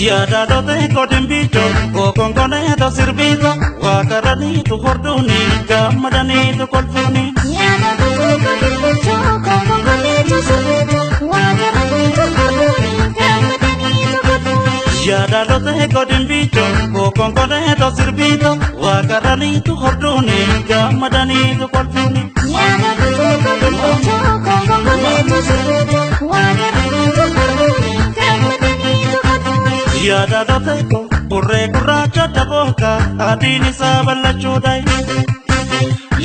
Yadalote kodembito, kokongone to sirbito, wakarani to horduni, gamadani to kolfuni. Yadalote kodembito, kokongone to sirbito, wakarani to horduni, gamadani to kolfuni. Yadalote kodembito, kokongone to sirbito, wakarani to horduni, gamadani to kolfuni. Yadalote kodembito, kokongone to sirbito, wakarani to horduni, gamadani to kolfuni. Yadalote ko purre kuracha tabonka adini sabala chudai.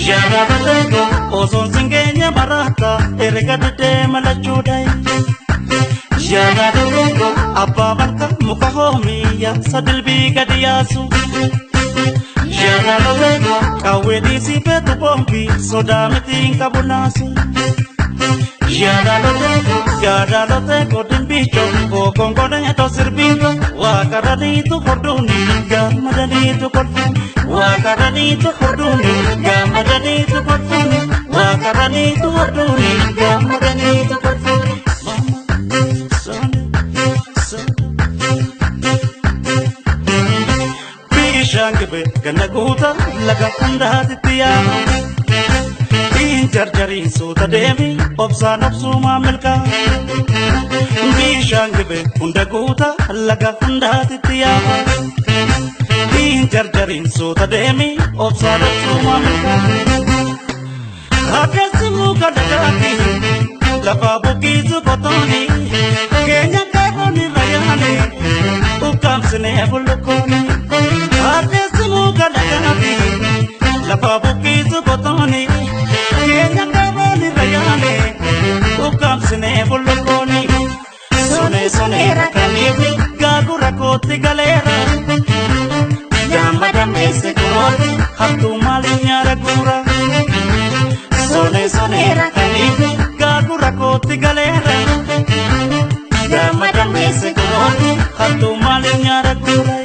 Yadalote ko oson singenya marata eregadite mala chudai. Yadalote ko abba marka muka homi ya sadil bi gadiyasu. Yadalote ko kawedi si petu pompi soda meting kabunasu. Yadalote ko dimbicho kokongone to sirbito wakarani to horduni gamadani to kolfuni wakarani to horduni gamadani to kolfuni wakarani to horduni gamadani to kolfuni mama son bishangbe ganaguta laga hunda titiya jarjari suta demi obsan obsuma milka bishangbe hunda guta laga hunda titiya jarjari suta demi obsan obsuma milka akasimu kadagati lafa bukizu kotoni kenya kaboni rayane ukamsne bulukoni akasimu kadagati lafa bukizu kotoni kenya kaboni rayane ukamsne bulukoni sone sone rakanibi gagura koti galera yamada mese kuroti hatu malinya ragura sone sone rakanibi gagura koti galera yamada mese kuroti hatu malinya ragura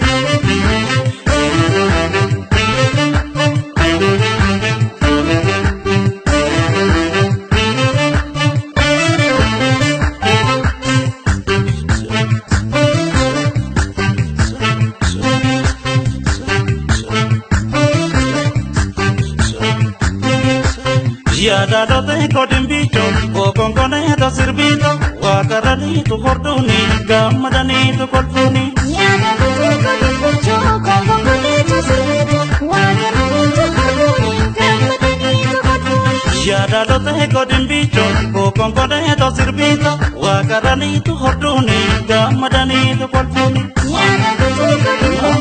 Yadalote kodembito, kokongone to sirbito, wakarani to horduni, gamadani to kolfuni. Yadalote kodembito, kokongone to sirbito, wakarani to horduni, gamadani to kolfuni. Yadalote kodembito, kokongone to sirbito, wakarani to horduni, gamadani to kolfuni. Yadalote kodembito,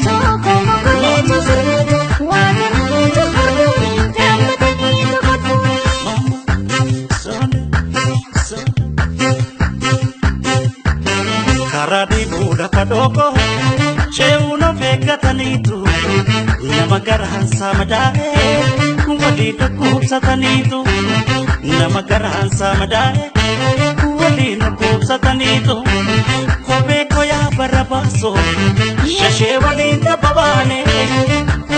kokongone to sirbito, wakarani to horduni, gamadani to kolfuni. Karadi buda kadoko cheuno vegatanitu namagarahan samadae wali takub satanitu namagarahan samadae wali nakub satanitu kobe koya barabaso shashe wali nababane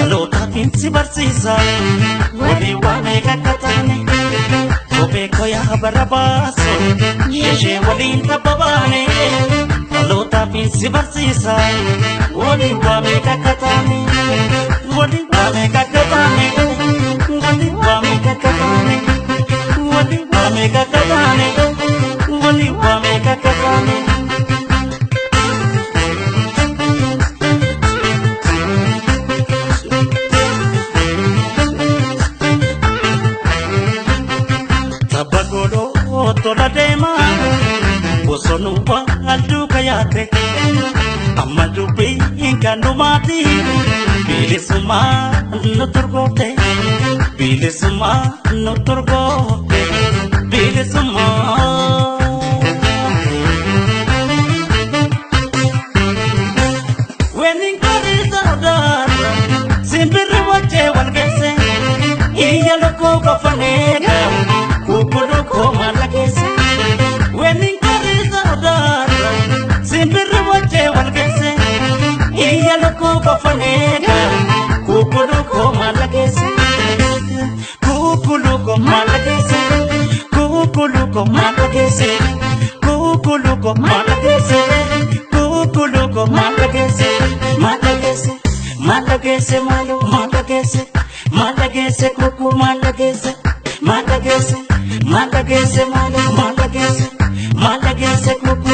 alota pinsi barsisa wali wane kakatane kobe koya barabaso shashe wali nababane alota pinsi barsisa wali wame kakatane wali wame kakatane wali wame kakatane wali wame kakatane wali wame kakatane tabagolo tola dema bosonuwa aduka yate amadubi inkanumati bilisuma nuturgote bilisuma nuturgote bilisuma udara Simbirri wache walgese Iya loko kofanega Kukulu koma lagese Wenin karisa udara Simbirri wache walgese Iya loko kofanega Kukulu koma lagese Kukulu koma lagese Kukulu koma lagese Kukulu koma lagese Kukulu koma lagese Malagese Malagese malu malagese Malagese kuku malagese Malagese Malagese malu malagese Malagese kuku